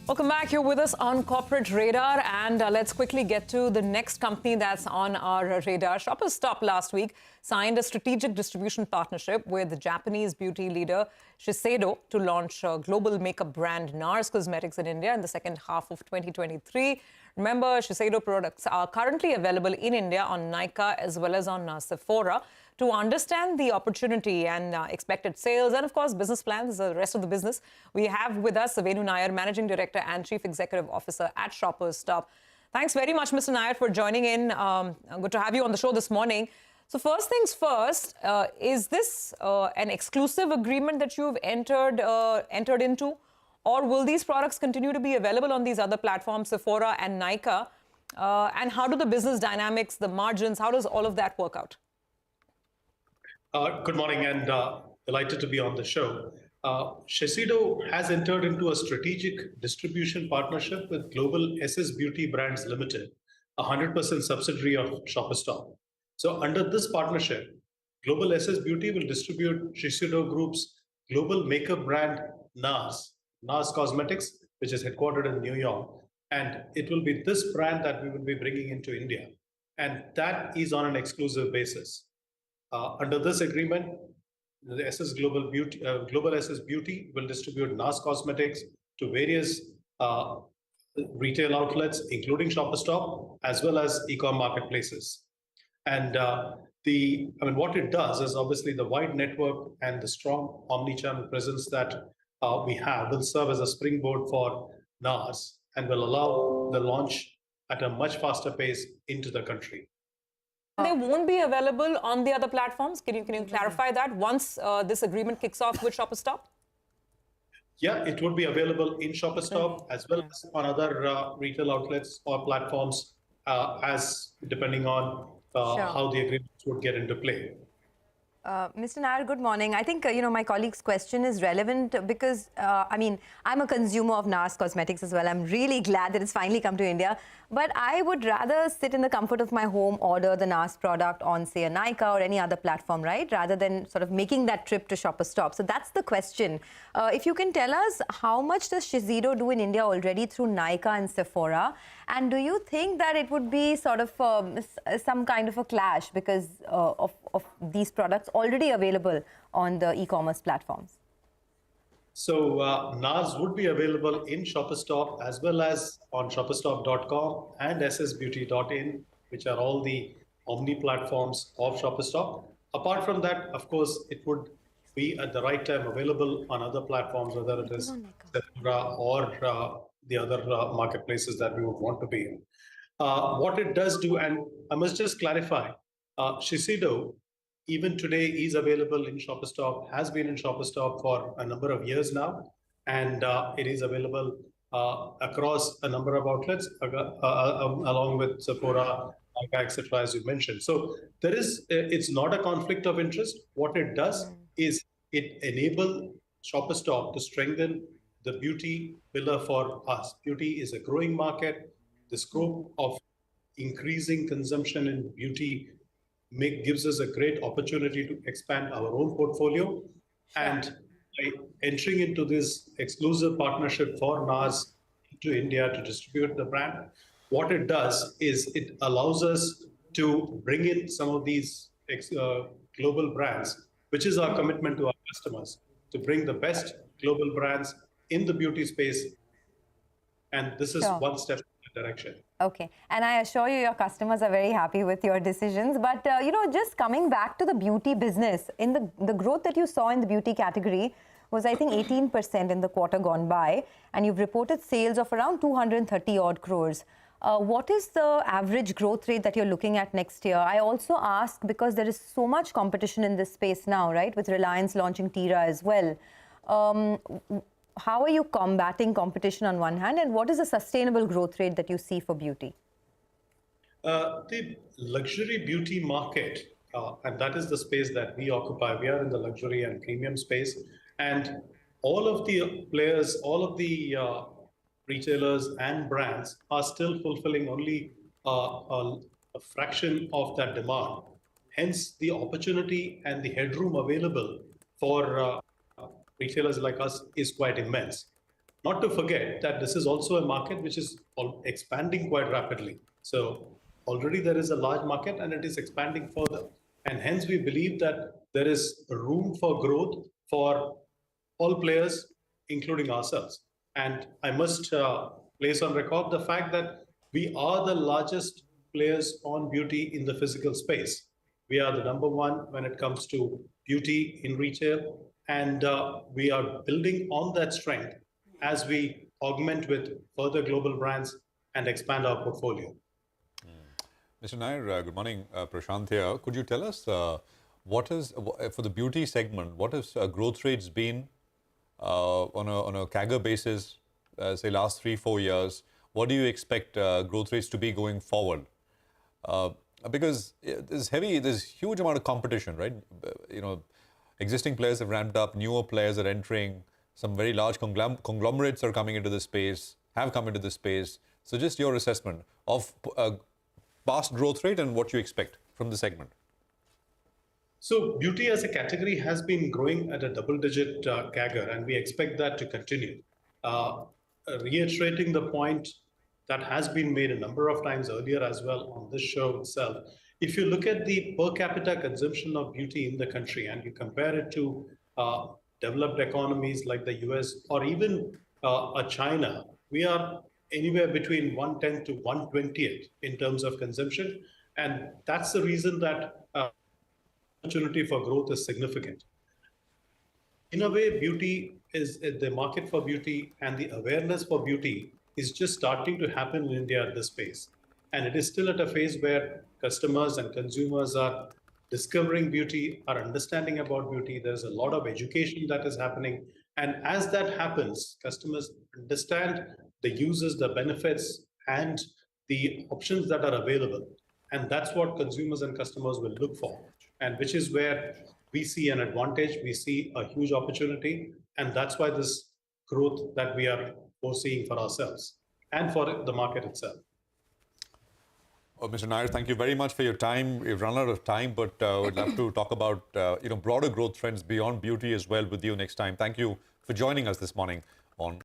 Welcome back. You're with us on Corporate Radar, and let's quickly get to the next company that's on our radar. Shoppers Stop last week signed a strategic distribution partnership with the Japanese beauty leader Shiseido to launch global makeup brand NARS Cosmetics in India in the second half of 2023. Remember, Shiseido products are currently available in India on Nykaa as well as on Sephora. To understand the opportunity and expected sales and, of course, business plans, the rest of the business, we have with us Venu Nair, Managing Director and Chief Executive Officer at Shoppers Stop. Thanks very much, Mr. Nair, for joining in. Good to have you on the show this morning. So first things first, is this an exclusive agreement that you've entered into, or will these products continue to be available on these other platforms, Sephora and Nykaa? And how do the business dynamics, the margins, how does all of that work out? Good morning, and delighted to be on the show. Shiseido has entered into a strategic distribution partnership with Global SS Beauty Brands Limited, a 100% subsidiary of Shoppers Stop. So under this partnership, Global SS Beauty will distribute Shiseido Group's global makeup brand NARS Cosmetics, which is headquartered in New York. And it will be this brand that we will be bringing into India. And that is on an exclusive basis. Under this agreement, the Global SS Beauty will distribute NARS Cosmetics to various retail outlets, including Shoppers Stop, as well as e-com marketplaces. And what it does is obviously the wide network and the strong omni-channel presence that we have will serve as a springboard for NARS and will allow the launch at a much faster pace into the country. They won't be available on the other platforms. Can you clarify that once this agreement kicks off with Shoppers Stop? Yeah, it would be available in Shoppers Stop as well as on other retail outlets or platforms, as depending on how the agreements would get into play. Mr. Nair, good morning. I think, my colleague's question is relevant because, I'm a consumer of NARS Cosmetics as well. I'm really glad that it's finally come to India. But I would rather sit in the comfort of my home, order the NARS product on, say, a Nykaa or any other platform, right? Rather than sort of making that trip to Shoppers Stop. So that's the question. If you can tell us, how much does Shiseido do in India already through Nykaa and Sephora? And do you think that it would be sort of some kind of a clash because of these products already available on the e-commerce platforms? So NARS would be available in Shoppers Stop as well as on shopperstop.com and ssbeauty.in, which are all the omni platforms of Shoppers Stop. Apart from that, of course, it would be at the right time available on other platforms, whether it is Sephora or the other marketplaces that we would want to be in. What it does do, and I must just clarify, Shiseido, even today, is available in Shoppers Stop, has been in Shoppers Stop for a number of years now, and it is available across a number of outlets, along with Sephora, etc., as you mentioned. So it's not a conflict of interest. What it does is it enables Shoppers Stop to strengthen the beauty pillar for us. Beauty is a growing market. The scope of increasing consumption in beauty gives us a great opportunity to expand our own portfolio. And by entering into this exclusive partnership for NARS to India to distribute the brand, what it does is it allows us to bring in some of these global brands, which is our commitment to our customers, to bring the best global brands in the beauty space. And this is one step in that direction. Okay. And I assure you, your customers are very happy with your decisions. But, just coming back to the beauty business, in the growth that you saw in the beauty category was, I think, 18% in the quarter gone by. And you've reported sales of around 230 odd crores. What is the average growth rate that you're looking at next year? I also ask because there is so much competition in this space now, right? With Reliance launching Tira as well. How are you combating competition on one hand, and what is the sustainable growth rate that you see for beauty? The luxury beauty market, and that is the space that we occupy. We are in the luxury and premium space, and all of the players, all of the retailers and brands are still fulfilling only a fraction of that demand. Hence, the opportunity and the headroom available for retailers like us is quite immense. not to forget that this is also a market which is expanding quite rapidly. So already there is a large market and it is expanding further. And hence we believe that there is room for growth for all players, including ourselves. And I must place on record the fact that we are the largest players on beauty in the physical space. We are the number one when it comes to beauty in retail, and we are building on that strength as we augment with further global brands and expand our portfolio. Mr. Nair, good morning. Prashant here. Could you tell us what is, for the beauty segment, what has growth rates been on a CAGR basis, say last 3-4 years? What do you expect growth rates to be going forward? Because there's huge amount of competition, right? Existing players have ramped up, newer players are entering, some very large conglomerates are coming into the space, have come into the space. So just your assessment of past growth rate and what you expect from the segment. So beauty as a category has been growing at a double-digit CAGR, and we expect that to continue. Reiterating the point that has been made a number of times earlier as well on this show itself, if you look at the per capita consumption of beauty in the country and you compare it to developed economies like the US or even China, we are anywhere between 1/10 to 1/20th in terms of consumption. And that's the reason that opportunity for growth is significant. In a way, beauty is the market for beauty and the awareness for beauty is just starting to happen in India at this pace. And it is still at a phase where customers and consumers are discovering beauty, are understanding about beauty. There's a lot of education that is happening. And as that happens, customers understand the uses, the benefits, and the options that are available. And that's what consumers and customers will look for. And which is where we see an advantage, we see a huge opportunity. And that's why this growth that we are foreseeing for ourselves and for the market itself. Oh, Mr. Nair, thank you very much for your time. We've run out of time, but we'd love to talk about broader growth trends beyond beauty as well with you next time. Thank you for joining us this morning on